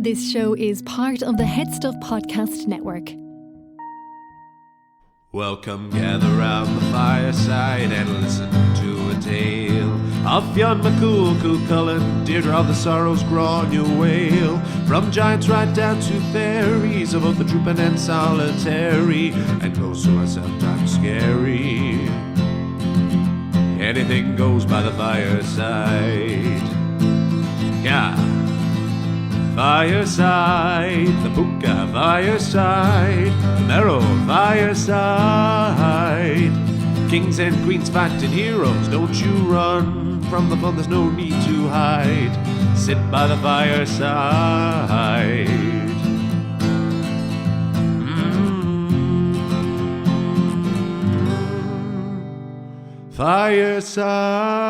This show is part of the Head Stuff Podcast Network. Welcome, gather round the fireside and listen to a tale of Fionn McCool, Cuchulainn, Deirdre of the Sorrows, Grainne Wail. From giants right down to fairies, of both the drooping and solitary, and ghosts who are sometimes scary. Anything goes by the fireside. Yeah. Fireside, the Puka Fireside, the narrow Fireside. Kings and queens fighting heroes, don't you run from the fun, there's no need to hide. Sit by the fireside. Fireside.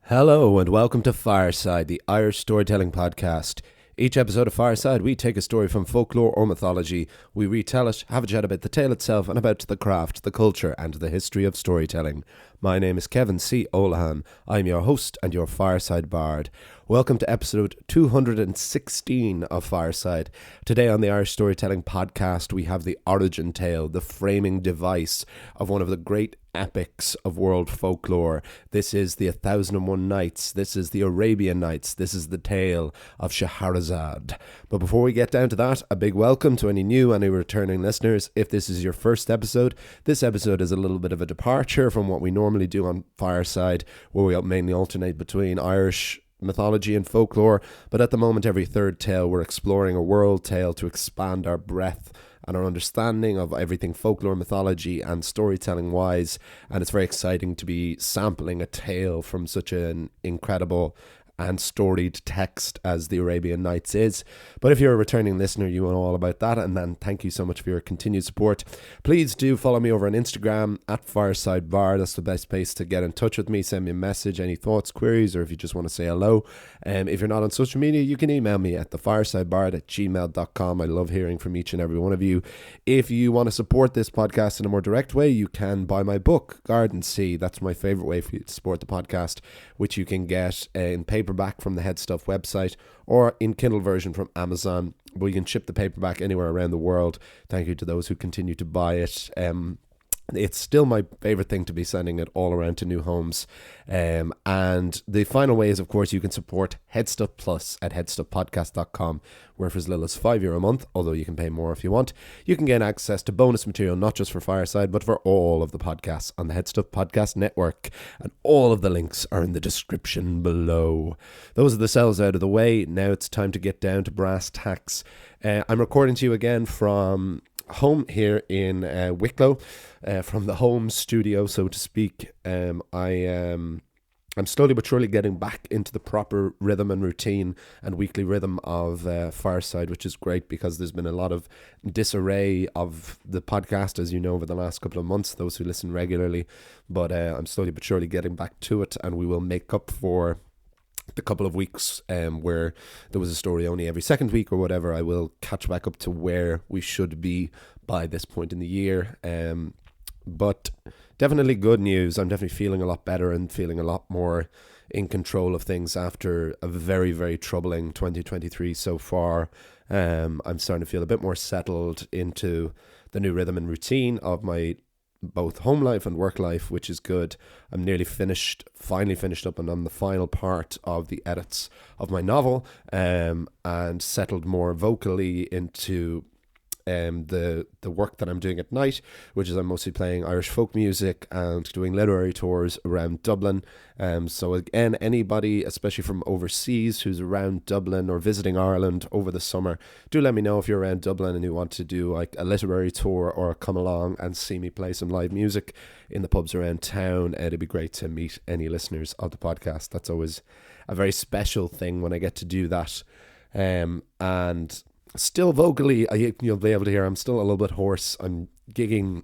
Hello and welcome to Fireside, the Irish storytelling podcast. Each episode of Fireside, we take a story from folklore or mythology, we retell it, have a chat about the tale itself and about the craft, the culture and the history of storytelling. My name is Kevin C. Olahan. I'm your host and your Fireside Bard. Welcome to episode 216 of Fireside. Today on the Irish Storytelling Podcast, we have the origin tale, the framing device of one of the great epics of world folklore. This is the 1001 Nights. This is the Arabian Nights. This is the tale of Scheherazade. But before we get down to that, a big welcome to any new, any returning listeners. If this is your first episode, this episode is a little bit of a departure from what we normally do on Fireside, where we mainly alternate between Irish mythology and folklore, but at the moment every third tale we're exploring a world tale to expand our breadth and our understanding of everything folklore, mythology and storytelling wise, and it's very exciting to be sampling a tale from such an incredible and storied text as the Arabian Nights is. But if you're a returning listener, you know all about that, and then thank you so much for your continued support. Please do follow me over on Instagram at Fireside Bar. That's the best place to get in touch with me. Send me a message, any thoughts, queries, or if you just want to say hello. If you're not on social media, you can email me at thefiresidebar@gmail.com. I love hearing from each and every one of you. If you want to support this podcast in a more direct way, you can buy my book, Garden Sea. That's my favorite way for you to support the podcast, which you can get in paperback from the Head Stuff website or in Kindle version from Amazon, but you can ship the paperback anywhere around the world. Thank you to those who continue to buy it. It's still my favorite thing to be sending it all around to new homes. And the final way is, of course, you can support Headstuff Plus at headstuffpodcast.com, where for as little as €5 a month, although you can pay more if you want, you can get access to bonus material, not just for Fireside, but for all of the podcasts on the Headstuff Podcast Network. And all of the links are in the description below. Those are the sells out of the way. Now it's time to get down to brass tacks. I'm recording to you again from home here in Wicklow, from the home studio, so to speak. I'm slowly but surely getting back into the proper rhythm and routine and weekly rhythm of Fireside, which is great because there's been a lot of disarray of the podcast, as you know, over the last couple of months, those who listen regularly. But I'm slowly but surely getting back to it, and we will make up for the couple of weeks where there was a story only every second week or whatever. I will catch back up to where we should be by this point in the year. But definitely good news. I'm definitely feeling a lot better and feeling a lot more in control of things after a very, very troubling 2023 so far. I'm starting to feel a bit more settled into the new rhythm and routine of my both home life and work life, which is good. I'm finally finished up and on the final part of the edits of my novel, and settled more vocally into the work that I'm doing at night, which is I'm mostly playing Irish folk music and doing literary tours around Dublin. So again, anybody, especially from overseas, who's around Dublin or visiting Ireland over the summer, do let me know if you're around Dublin and you want to do like a literary tour or come along and see me play some live music in the pubs around town. It'd be great to meet any listeners of the podcast. That's always a very special thing when I get to do that. And still vocally, you'll be able to hear I'm still a little bit hoarse. I'm gigging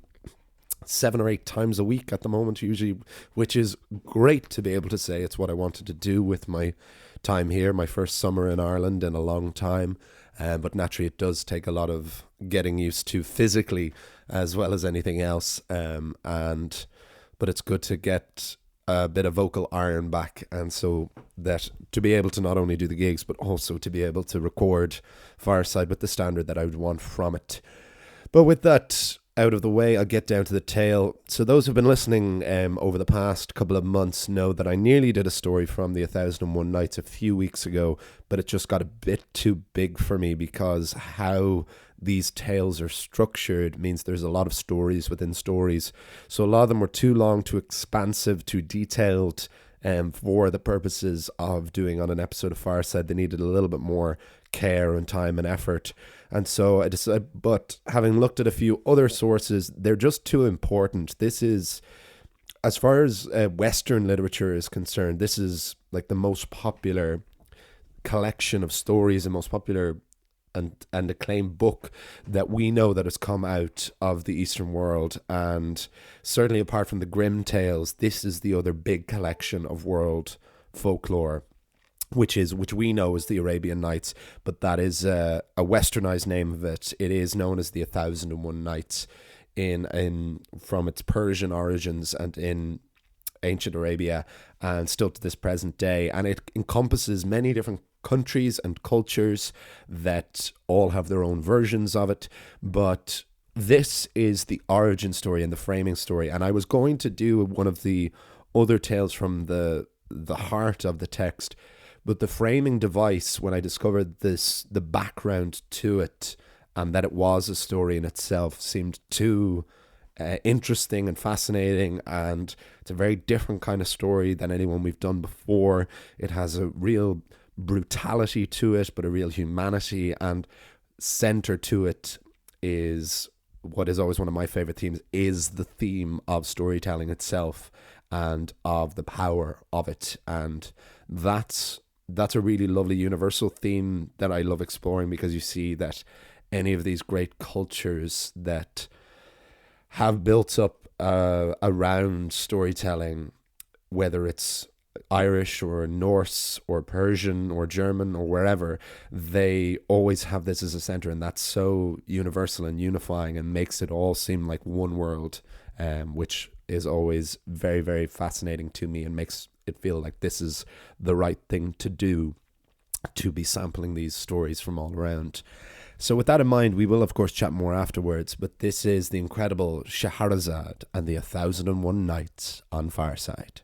7 or 8 times a week at the moment usually, which is great to be able to say it's what I wanted to do with my time here, my first summer in Ireland in a long time. But naturally it does take a lot of getting used to physically as well as anything else. But it's good to get a bit of vocal iron back, and so that to be able to not only do the gigs but also to be able to record Fireside with the standard that I would want from it. But with that out of the way, I'll get down to the tale. So those who've been listening over the past couple of months know that I nearly did a story from the 1001 Nights a few weeks ago, but it just got a bit too big for me because how these tales are structured means there's a lot of stories within stories. So a lot of them were too long, too expansive, too detailed for the purposes of doing on an episode of Fireside. They needed a little bit more care and time and effort. And so I decided, but having looked at a few other sources, they're just too important. This is, as far as Western literature is concerned, this is like the most popular collection of stories, the most popular and acclaimed book that we know that has come out of the Eastern world. And certainly apart from the Grimm tales, this is the other big collection of world folklore, which we know as the Arabian Nights, but that is a westernized name of it. It is known as the 1001 Nights in from its Persian origins and in ancient Arabia, and still to this present day. And it encompasses many different countries and cultures that all have their own versions of it, but this is the origin story and the framing story. And I was going to do one of the other tales from the heart of the text, but the framing device, when I discovered the background to it and that it was a story in itself, seemed too interesting and fascinating, and it's a very different kind of story than anyone we've done before. It has a real brutality to it, but a real humanity, and center to it is what is always one of my favorite themes, is the theme of storytelling itself and of the power of it. And that's a really lovely universal theme that I love exploring, because you see that any of these great cultures that have built up around storytelling, whether it's Irish or Norse or Persian or German or wherever, they always have this as a center, and that's so universal and unifying and makes it all seem like one world, which is always very, very fascinating to me and makes it feel like this is the right thing to do, to be sampling these stories from all around. So with that in mind, we will of course chat more afterwards, but this is the incredible Scheherazade and the 1001 Nights on Fireside.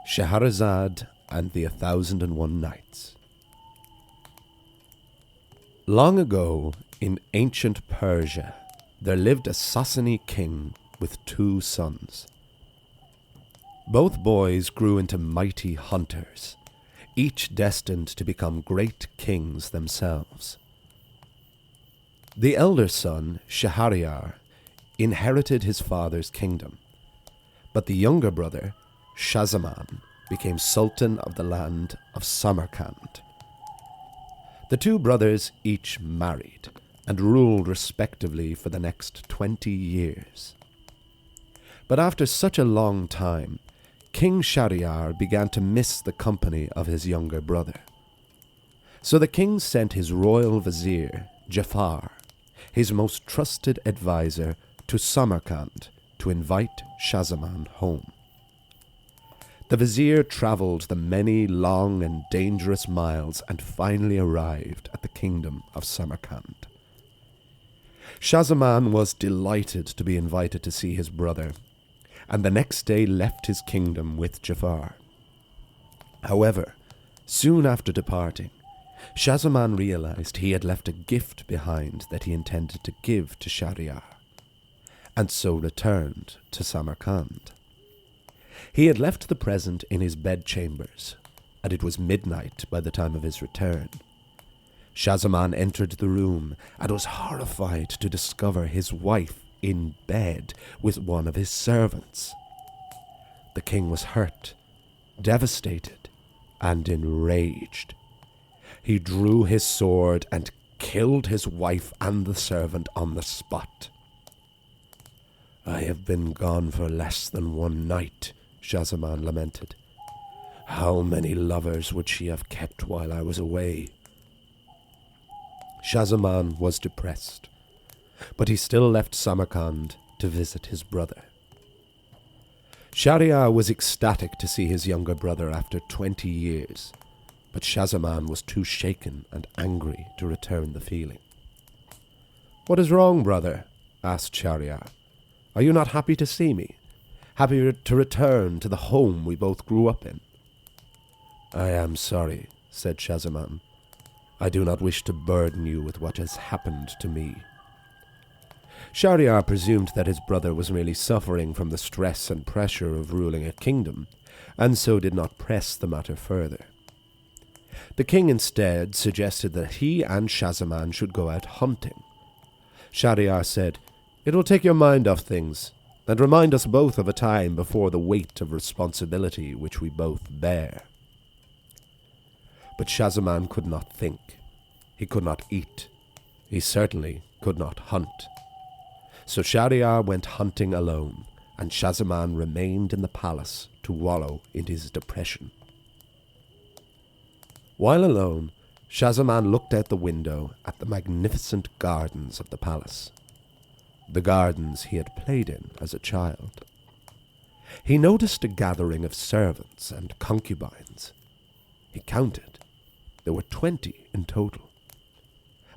Scheherazade and the 1001 Nights. Long ago, in ancient Persia, there lived a Sassanid king with 2 sons. Both boys grew into mighty hunters, each destined to become great kings themselves. The elder son, Shahryar, inherited his father's kingdom, but the younger brother, Shahzaman, became Sultan of the land of Samarkand. The 2 brothers each married and ruled respectively for the next 20 years. But after such a long time, King Shahryar began to miss the company of his younger brother. So the king sent his royal vizier, Jafar, his most trusted advisor, to Samarkand to invite Shahzaman home. The vizier travelled the many long and dangerous miles and finally arrived at the kingdom of Samarkand. Shahzaman was delighted to be invited to see his brother, and the next day left his kingdom with Jafar. However, soon after departing, Shahzaman realized he had left a gift behind that he intended to give to Shahryar, and so returned to Samarkand. He had left the present in his bedchambers, and it was midnight by the time of his return. Shahzaman entered the room and was horrified to discover his wife in bed with one of his servants. The king was hurt, devastated, and enraged. He drew his sword and killed his wife and the servant on the spot. "I have been gone for less than 1 night," Shahzaman lamented. "How many lovers would she have kept while I was away?" Shahzaman was depressed. but he still left Samarkand to visit his brother. Shahryar was ecstatic to see his younger brother after 20 years, but Shahzaman was too shaken and angry to return the feeling. "What is wrong, brother?" asked Shahryar. "Are you not happy to see me? Happy to return to the home we both grew up in?" "I am sorry," said Shahzaman. "I do not wish to burden you with what has happened to me." Shahryar presumed that his brother was merely suffering from the stress and pressure of ruling a kingdom, and so did not press the matter further. The king instead suggested that he and Shahzaman should go out hunting. Shahryar said, "It will take your mind off things, and remind us both of a time before the weight of responsibility which we both bear." But Shahzaman could not think. He could not eat. He certainly could not hunt. So Shahryar went hunting alone, and Shahzaman remained in the palace to wallow in his depression. While alone, Shahzaman looked out the window at the magnificent gardens of the palace, the gardens he had played in as a child. He noticed a gathering of servants and concubines. He counted. There were 20 in total.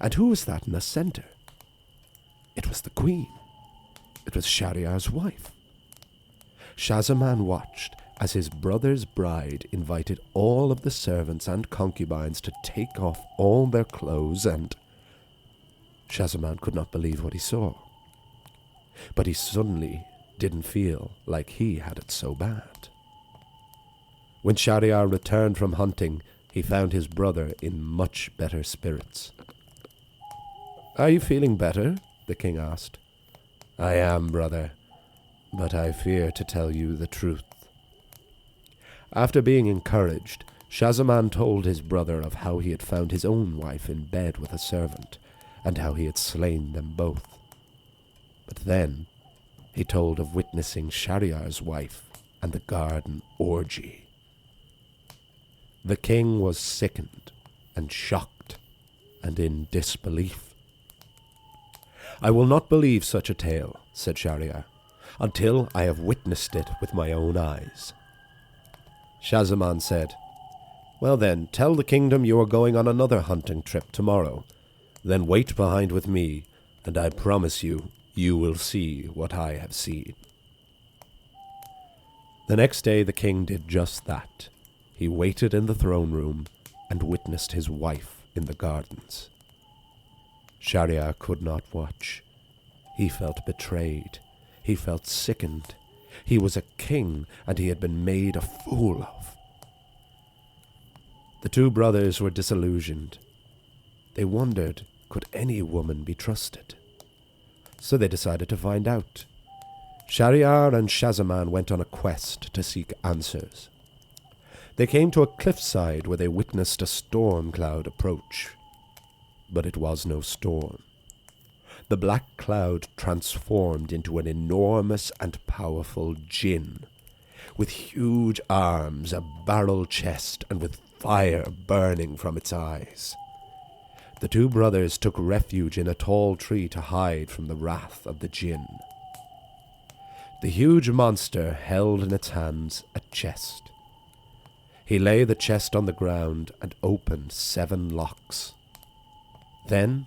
And who was that in the centre? It was the queen. It was Shahryar's wife. Shahzaman watched as his brother's bride invited all of the servants and concubines to take off all their clothes, and Shahzaman could not believe what he saw. But he suddenly didn't feel like he had it so bad. When Shahryar returned from hunting, he found his brother in much better spirits. "Are you feeling better?" the king asked. "I am, brother, but I fear to tell you the truth." After being encouraged, Shahzaman told his brother of how he had found his own wife in bed with a servant, and how he had slain them both. But then he told of witnessing Shahryar's wife and the garden orgy. The king was sickened and shocked and in disbelief. "I will not believe such a tale," said Shahryar, "until I have witnessed it with my own eyes." Shahzaman said, "Well then, tell the kingdom you are going on another hunting trip tomorrow. Then wait behind with me, and I promise you, you will see what I have seen." The next day the king did just that. He waited in the throne room and witnessed his wife in the gardens. Shahryar could not watch. He felt betrayed. He felt sickened. He was a king, and he had been made a fool of. The two brothers were disillusioned. They wondered, could any woman be trusted? So they decided to find out. Shahryar and Shahzaman went on a quest to seek answers. They came to a cliffside where they witnessed a storm cloud approach. But it was no storm. The black cloud transformed into an enormous and powerful jinn, with huge arms, a barrel chest, and with fire burning from its eyes. The two brothers took refuge in a tall tree to hide from the wrath of the jinn. The huge monster held in its hands a chest. He lay the chest on the ground and opened 7 locks. Then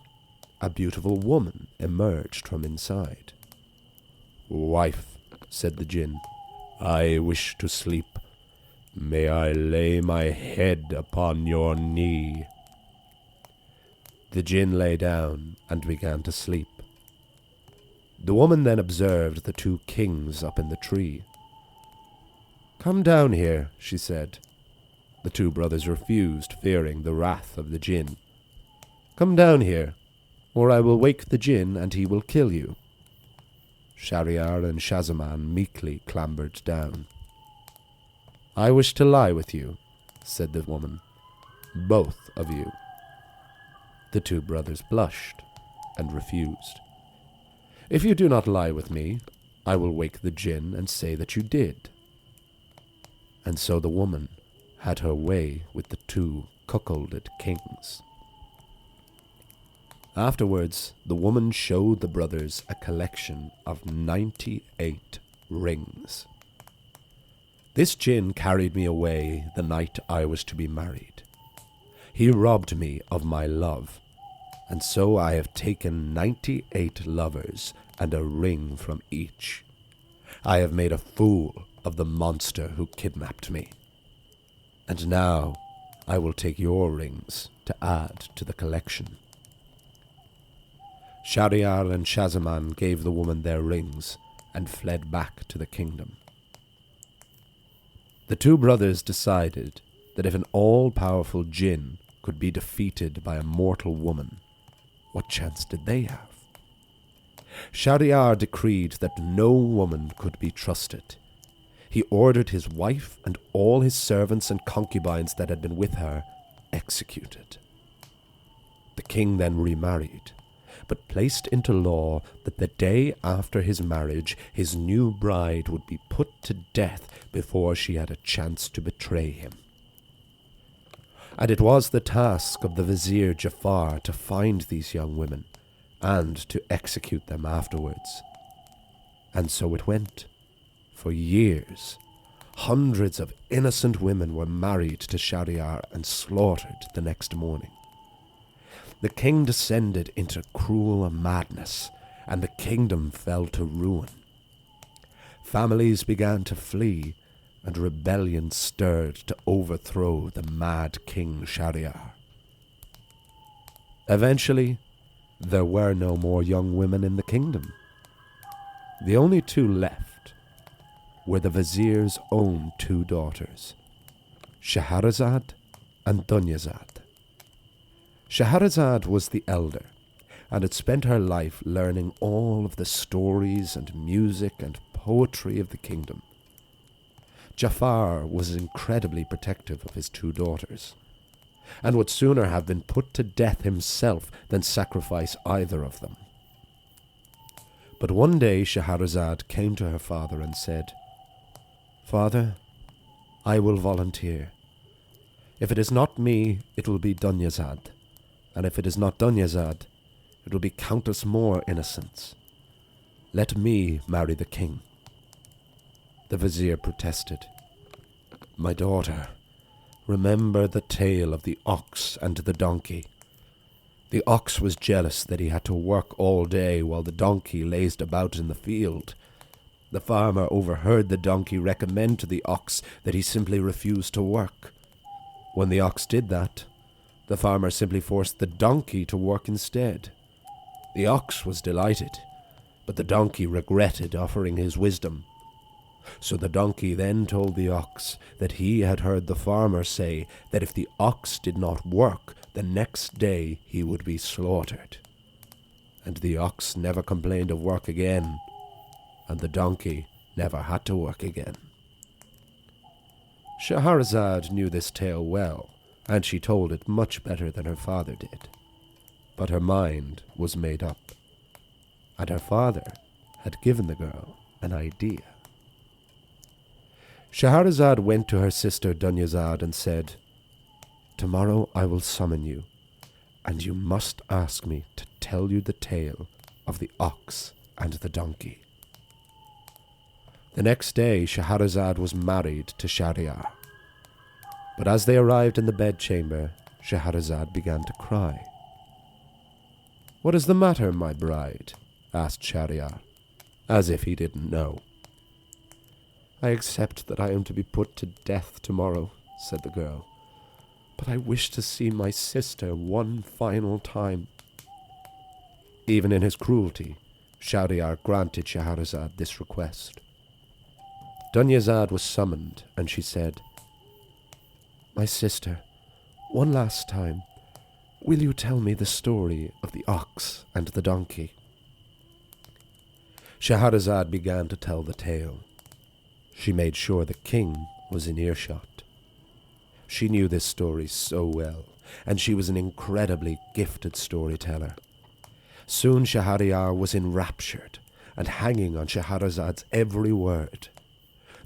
a beautiful woman emerged from inside. "Wife," said the jinn, "I wish to sleep. May I lay my head upon your knee?" The jinn lay down and began to sleep. The woman then observed the 2 kings up in the tree. "Come down here," she said. The 2 brothers refused, fearing the wrath of the jinn. "Come down here, or I will wake the jinn and he will kill you." Shahryar and Shahzaman meekly clambered down. "I wish to lie with you," said the woman. "Both of you." The 2 brothers blushed and refused. "If you do not lie with me, I will wake the jinn and say that you did." And so the woman had her way with the 2 cuckolded kings. Afterwards, the woman showed the brothers a collection of 98 rings. This jinn carried me away the night I was to be married. He robbed me of my love, and so I have taken 98 lovers and a ring from each. I have made a fool of the monster who kidnapped me. And now I will take your rings to add to the collection. Shahryar and Shahzaman gave the woman their rings and fled back to the kingdom. The two brothers decided that if an all-powerful jinn could be defeated by a mortal woman, what chance did they have? Shahryar decreed that no woman could be trusted. He ordered his wife and all his servants and concubines that had been with her executed. The king then remarried, but placed into law that the day after his marriage, his new bride would be put to death before she had a chance to betray him. And it was the task of the vizier Jafar to find these young women and to execute them afterwards. And so it went. For years, hundreds of innocent women were married to Shahryar and slaughtered the next morning. The king descended into cruel madness, and the kingdom fell to ruin. Families began to flee, and rebellion stirred to overthrow the mad King Shahryar. Eventually, there were no more young women in the kingdom. The only two left were the vizier's own two daughters, Scheherazade and Dunyazad. Scheherazade was the elder, and had spent her life learning all of the stories and music and poetry of the kingdom. Jafar was incredibly protective of his two daughters, and would sooner have been put to death himself than sacrifice either of them. But one day Scheherazade came to her father and said, "Father, I will volunteer. If it is not me, it will be Dunyazad, and if it is not Dunyazad, it will be countless more innocents. Let me marry the king." The vizier protested. "My daughter, remember the tale of the ox and the donkey. The ox was jealous that he had to work all day while the donkey lazed about in the field. The farmer overheard the donkey recommend to the ox that he simply refuse to work. When the ox did that, the farmer simply forced the donkey to work instead. The ox was delighted, but the donkey regretted offering his wisdom. So the donkey then told the ox that he had heard the farmer say that if the ox did not work, the next day he would be slaughtered. And the ox never complained of work again, and the donkey never had to work again." Scheherazade knew this tale well, and she told it much better than her father did. But her mind was made up, and her father had given the girl an idea. Scheherazade went to her sister Dunyazad and said, "Tomorrow I will summon you, and you must ask me to tell you the tale of the ox and the donkey." The next day Scheherazade was married to Shahryar. But as they arrived in the bedchamber, Scheherazade began to cry. "What is the matter, my bride?" asked Shahryar, as if he didn't know. "I accept that I am to be put to death tomorrow," said the girl, "but I wish to see my sister one final time." Even in his cruelty, Shahryar granted Scheherazade this request. Dunyazad was summoned, and she said, "My sister, one last time, will you tell me the story of the ox and the donkey?" Scheherazade began to tell the tale. She made sure the king was in earshot. She knew this story so well, and she was an incredibly gifted storyteller. Soon Shahryar was enraptured and hanging on Scheherazade's every word.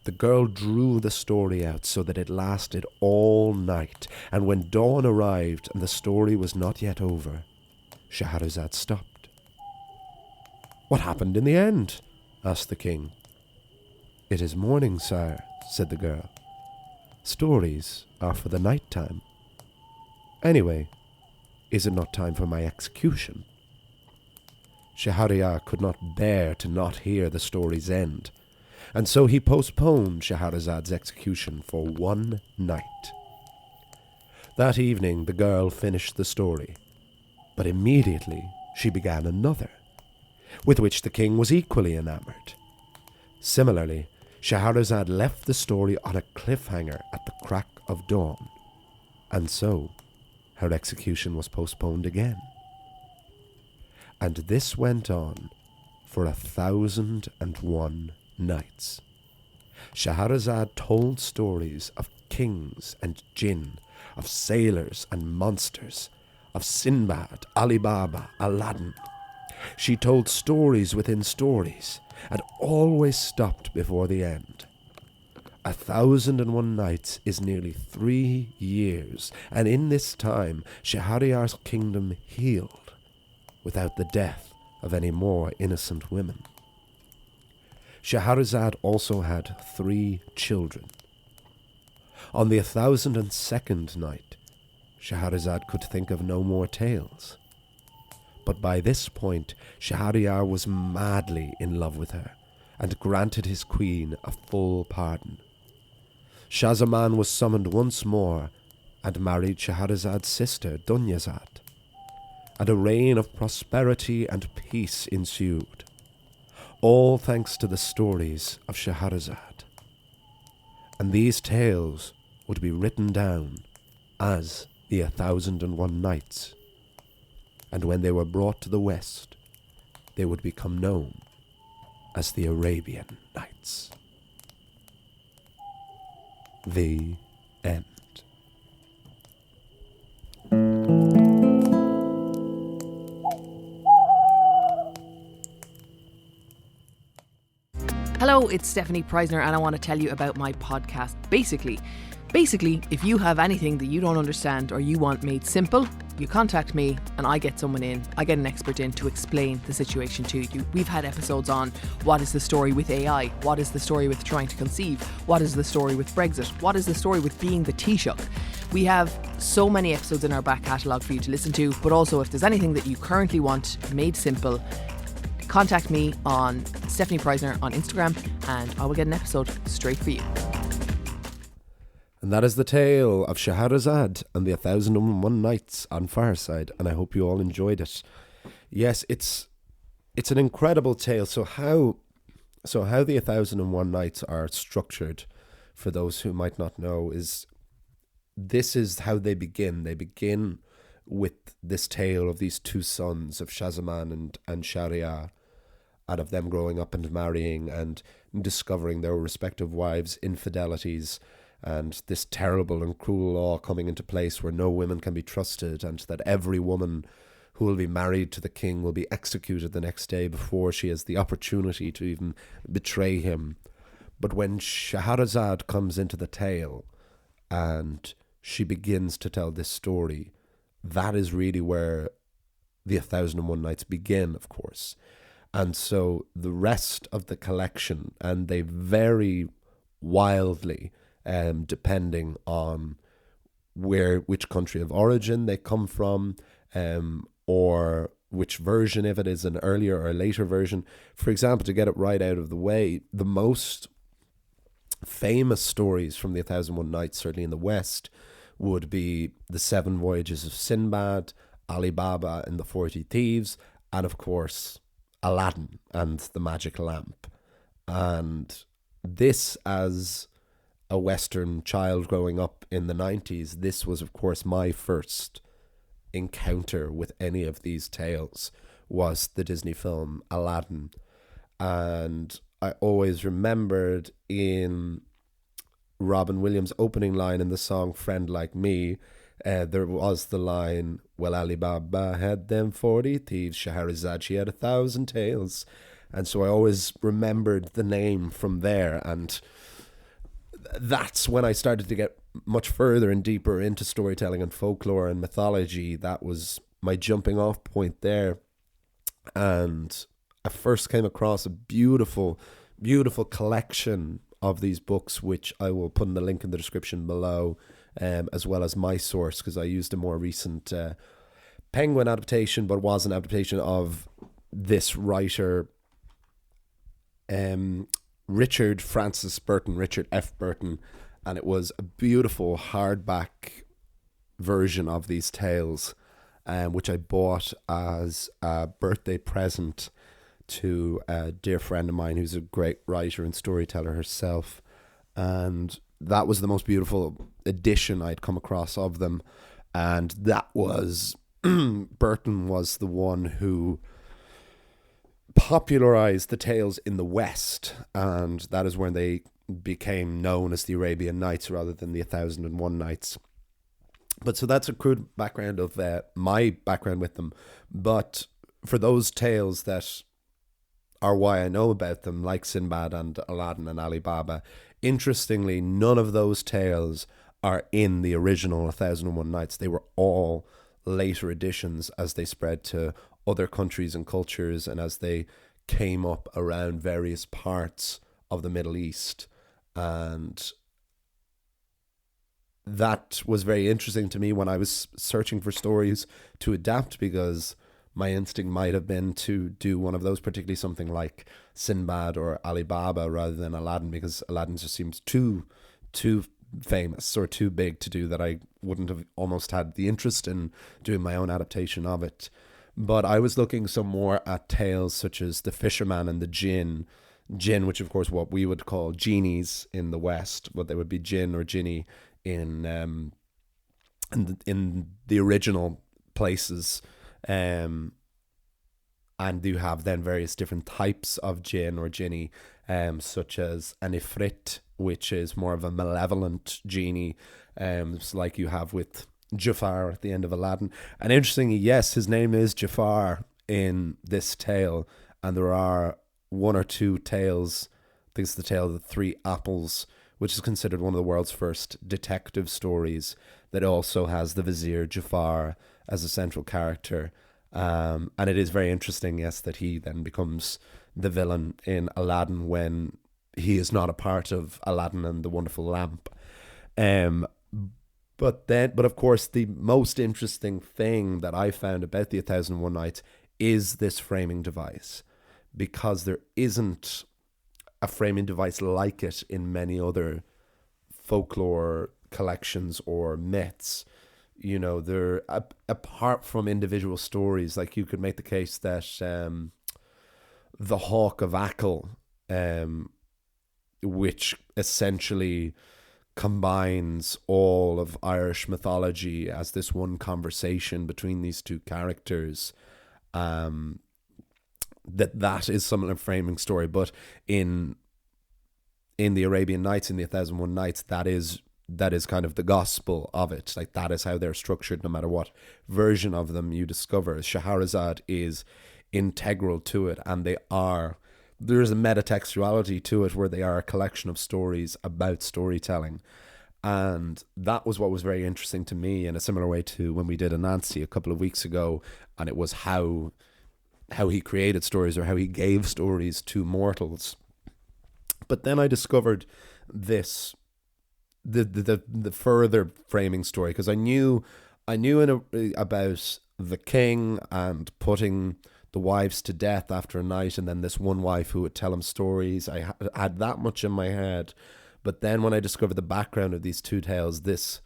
The girl drew the story out so that it lasted all night, and when dawn arrived and the story was not yet over, Scheherazade stopped. "What happened in the end?" asked the king. "It is morning, sire," said the girl. "Stories are for the night time. Anyway, is it not time for my execution?" Shahryar could not bear to not hear the story's end, and so he postponed Scheherazade's execution for one night. That evening the girl finished the story, but immediately she began another, with which the king was equally enamoured. Similarly, Scheherazade left the story on a cliffhanger at the crack of dawn, and so her execution was postponed again. And this went on for 1,001 nights. Scheherazade told stories of kings and jinn, of sailors and monsters, of Sinbad, Ali Baba, Aladdin. She told stories within stories, and always stopped before the end. 1,001 nights is nearly 3 years, and in this time Shahryar's kingdom healed, without the death of any more innocent women. Scheherazade also had 3 children. On the 1,002nd night, Scheherazade could think of no more tales. But by this point, Shahryar was madly in love with her, and granted his queen a full pardon. Shah Zaman was summoned once more, and married Scheherazade's sister, Dunyazad, and a reign of prosperity and peace ensued, all thanks to the stories of Scheherazade. And these tales would be written down as the 1,001 Nights, and when they were brought to the West, they would become known as the Arabian Nights. The end. Hello, it's Stephanie Preisner, and I want to tell you about my podcast, Basically, if you have anything that you don't understand or you want made simple, you contact me and I get an expert in to explain the situation to you. We've had episodes on what is the story with AI, what is the story with trying to conceive, what is the story with Brexit, what is the story with being the Taoiseach. We have so many episodes in our back catalogue for you to listen to, but also if there's anything that you currently want made simple, contact me on Stephanie Preisner on Instagram and I will get an episode straight for you. And that is the tale of Scheherazade and the 1,001 Nights on Fireside, and I hope you all enjoyed it. Yes, it's an incredible tale. So how the 1,001 Nights are structured, for those who might not know, this is how they begin. They begin with this tale of these 2 sons of Shah Zaman and Shahryar, and of them growing up and marrying and discovering their respective wives' infidelities, and this terrible and cruel law coming into place where no women can be trusted, and that every woman who will be married to the king will be executed the next day before she has the opportunity to even betray him. But when Scheherazade comes into the tale and she begins to tell this story, that is really where the 1,001 Nights begin, of course. And so the rest of the collection, and they vary wildly, depending on which country of origin they come from, or which version of it is an earlier or later version. For example, to get it right out of the way, the most famous stories from the 1,001 Nights, certainly in the West, would be the 7 Voyages of Sinbad, Ali Baba and the 40 Thieves, and of course Aladdin and the Magic Lamp. And this, as a Western child growing up in the 90s, this was of course my first encounter with any of these tales, was the Disney film Aladdin. And I always remembered in Robin Williams' opening line in the song Friend Like Me, there was the line, well, Ali Baba had them 40 thieves, Scheherazade, she had 1,000 tales. And so I always remembered the name from there, and that's when I started to get much further and deeper into storytelling and folklore and mythology. That was my jumping off point there. And I first came across a beautiful collection of these books, which I will put in the link in the description below, as well as my source, because I used a more recent Penguin adaptation, but was an adaptation of this writer, Richard F. Burton, and it was a beautiful hardback version of these tales, which I bought as a birthday present to a dear friend of mine who's a great writer and storyteller herself. And that was the most beautiful edition I'd come across of them. And that was, Burton was the one who popularized the tales in the West. And that is when they became known as the Arabian Nights rather than the 1001 Nights. But so that's a crude background of my background with them. But for those tales that are why I know about them, like Sinbad and Aladdin and Ali Baba, interestingly, none of those tales are in the original 1001 Nights. They were all later editions as they spread to other countries and cultures and as they came up around various parts of the Middle East. And that was very interesting to me when I was searching for stories to adapt, because my instinct might have been to do one of those, particularly something like Sinbad or Ali Baba rather than Aladdin, because Aladdin just seems too famous or too big to do that. I wouldn't have almost had the interest in doing my own adaptation of it. But I was looking some more at tales such as The Fisherman and the Jinn, which of course what we would call genies in the West, but they would be jinn or jinni in the original places. And you have then various different types of jinn or jinni, such as an ifrit, which is more of a malevolent genie, it's like you have with Jafar at the end of Aladdin. And interestingly, yes, his name is Jafar in this tale, and there are one or two tales. I think it's the tale of the three apples, which is considered one of the world's first detective stories, that also has the vizier Jafar as a central character. And it is very interesting, yes, that he then becomes the villain in Aladdin when he is not a part of Aladdin and the Wonderful Lamp. But of course, the most interesting thing that I found about the 1001 Nights is this framing device, because there isn't a framing device like it in many other folklore collections or myths. You know, they're apart from individual stories. Like you could make the case that the Hawk of Achill, which essentially combines all of Irish mythology as this one conversation between these two characters, that is some of the framing story. But in the Arabian Nights, in the 1001 Nights, that is kind of the gospel of it. Like that is how they're structured, no matter what version of them you discover. Scheherazade is integral to it, and there is a metatextuality to it where they are a collection of stories about storytelling. And that was what was very interesting to me, in a similar way to when we did Anansi a couple of weeks ago, and it was how he created stories, or how he gave stories to mortals. But then I discovered this, the further framing story, because I knew about the king and putting the wives to death after a night, and then this one wife who would tell him stories. I had that much in my head. But then when I discovered the background of these two tales, this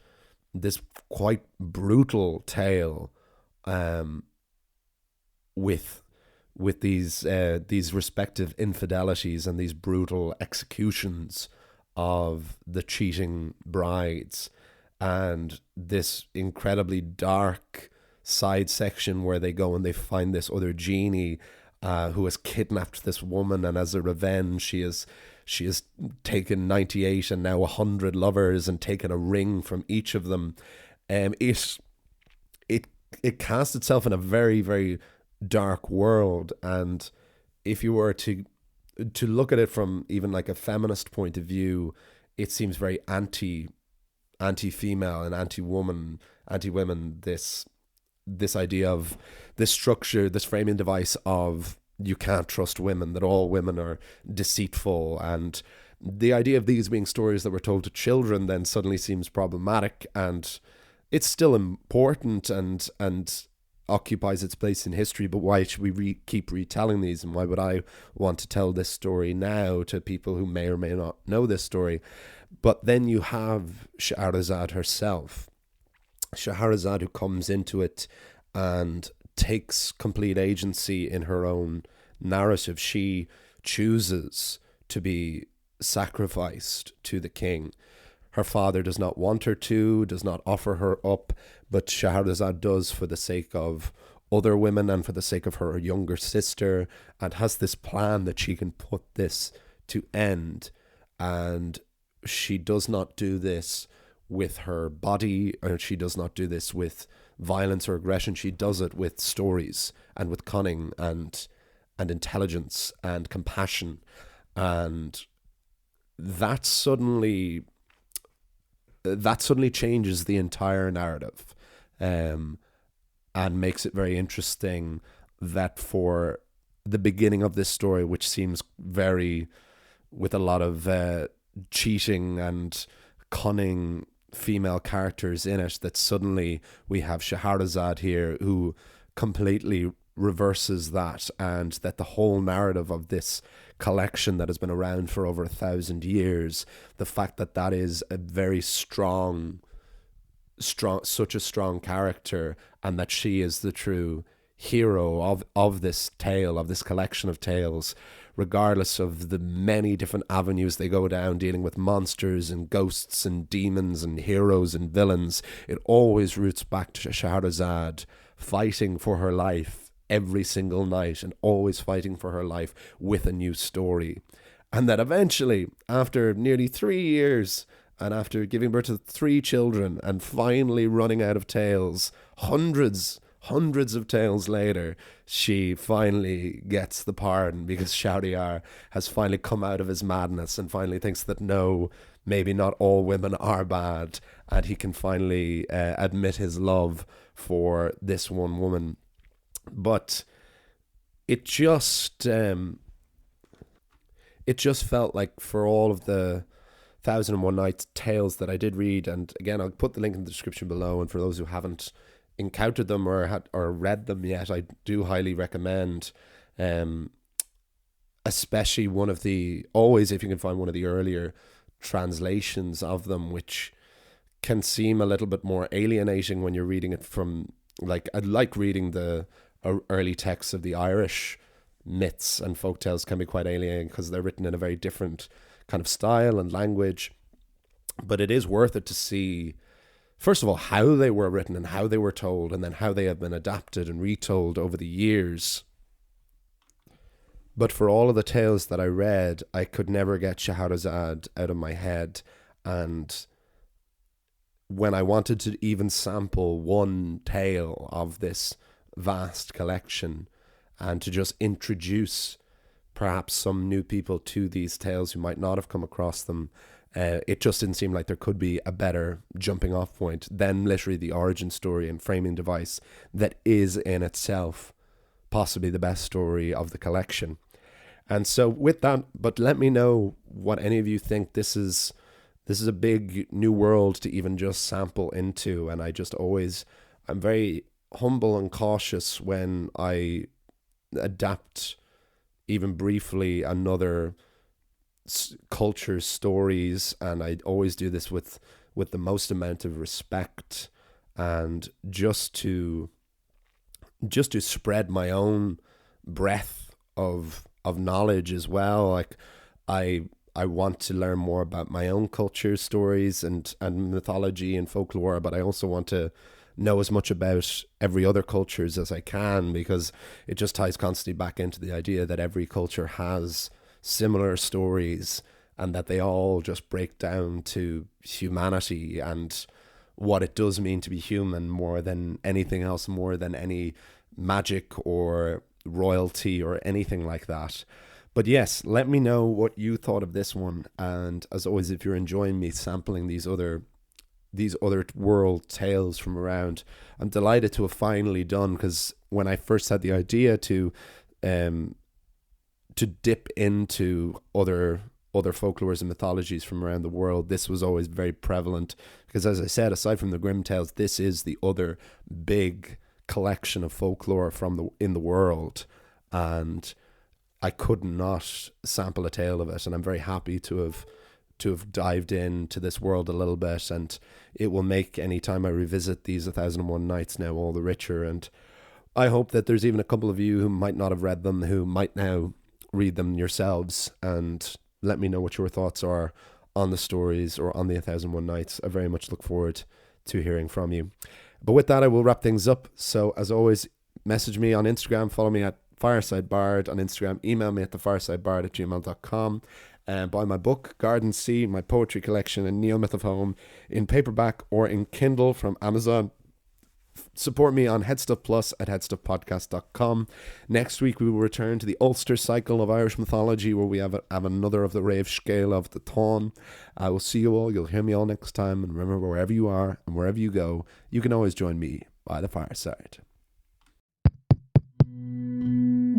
quite brutal tale, with these respective infidelities and these brutal executions of the cheating brides, and this incredibly dark side section where they go and they find this other genie who has kidnapped this woman, and as a revenge she has taken 98 and now 100 lovers and taken a ring from each of them. It casts itself in a very, very dark world, and if you were to look at it from even like a feminist point of view, it seems very anti-female and anti-women, this this idea of this structure, this framing device of you can't trust women, that all women are deceitful, and the idea of these being stories that were told to children then suddenly seems problematic. And it's still important and occupies its place in history, but why should we keep retelling these, and why would I want to tell this story now to people who may or may not know this story? But then you have Scheherazade herself, Scheherazade, who comes into it and takes complete agency in her own narrative. She chooses to be sacrificed to the king. Her father does not want her to, does not offer her up, but Scheherazade does for the sake of other women and for the sake of her younger sister, and has this plan that she can put this to end. And she does not do this with her body, or she does not do this with violence or aggression. She does it with stories and with cunning and intelligence and compassion. And that suddenly changes the entire narrative, and makes it very interesting that for the beginning of this story, which seems very, with a lot of cheating and cunning female characters in it, that suddenly we have Scheherazade here who completely reverses that, and that the whole narrative of this collection that has been around for over 1,000 years, the fact that that is a very strong, such a strong character, and that she is the true hero of this tale, of this collection of tales, regardless of the many different avenues they go down, dealing with monsters and ghosts and demons and heroes and villains, it always roots back to Scheherazade fighting for her life every single night, and always fighting for her life with a new story. And that eventually, after nearly 3 years, and after giving birth to 3 children, and finally running out of tales, hundreds of tales later, she finally gets the pardon, because Shahryar has finally come out of his madness and finally thinks that no, maybe not all women are bad, and he can finally admit his love for this one woman. But it just felt like, for all of the 1001 Nights tales that I did read, and again, I'll put the link in the description below, and for those who haven't encountered them or read them yet, I do highly recommend, especially always if you can find one of the earlier translations of them, which can seem a little bit more alienating when you're reading it from, like, I like reading the early texts of the Irish myths and folktales, can be quite alienating because they're written in a very different kind of style and language. But it is worth it to see, first of all, how they were written and how they were told, and then how they have been adapted and retold over the years. But for all of the tales that I read, I could never get Scheherazade out of my head. And when I wanted to even sample one tale of this vast collection, and to just introduce perhaps some new people to these tales who might not have come across them, it just didn't seem like there could be a better jumping off point than literally the origin story and framing device that is in itself possibly the best story of the collection. And so with that, but let me know what any of you think. This is a big new world to even just sample into, and I'm very humble and cautious when I adapt even briefly another culture's stories, and I always do this with the most amount of respect, and just to spread my own breadth of knowledge as well. Like, I want to learn more about my own culture, stories and mythology and folklore, but I also want to know as much about every other cultures as I can, because it just ties constantly back into the idea that every culture has similar stories, and that they all just break down to humanity and what it does mean to be human, more than anything else, more than any magic or royalty or anything like that. But yes, let me know what you thought of this one. And as always, if you're enjoying me sampling these other these other world tales from around. I'm delighted to have finally done, because when I first had the idea to dip into other folklores and mythologies from around the world, this was always very prevalent, because as I said, aside from the Grimm tales, this is the other big collection of folklore in the world, and I could not sample a tale of it, and I'm very happy to have dived into this world a little bit, and it will make any time I revisit these 1001 Nights now all the richer. And I hope that there's even a couple of you who might not have read them who might now read them yourselves, and let me know what your thoughts are on the stories or on the 1001 Nights. I very much look forward to hearing from you. But with that, I will wrap things up. So as always, message me on Instagram, follow me at Fireside Bard on Instagram, email me at thefiresidebard@gmail.com, and buy my book Garden Sea, my poetry collection, and Neo Myth of Home in paperback or in Kindle from Amazon. Support me on Headstuff Plus at headstuffpodcast.com. Next week we will return to the Ulster cycle of Irish mythology, where we have another of the Rave Scale of the Tawn. I will see you all. You'll hear me all next time. And remember, wherever you are and wherever you go, you can always join me by the fireside.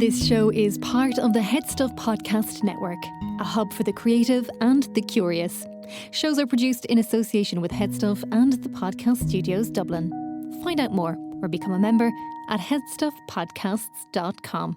This show is part of the Headstuff Podcast Network, a hub for the creative and the curious. Shows are produced in association with Headstuff and the Podcast Studios Dublin. Find out more or become a member at headstuffpodcasts.com.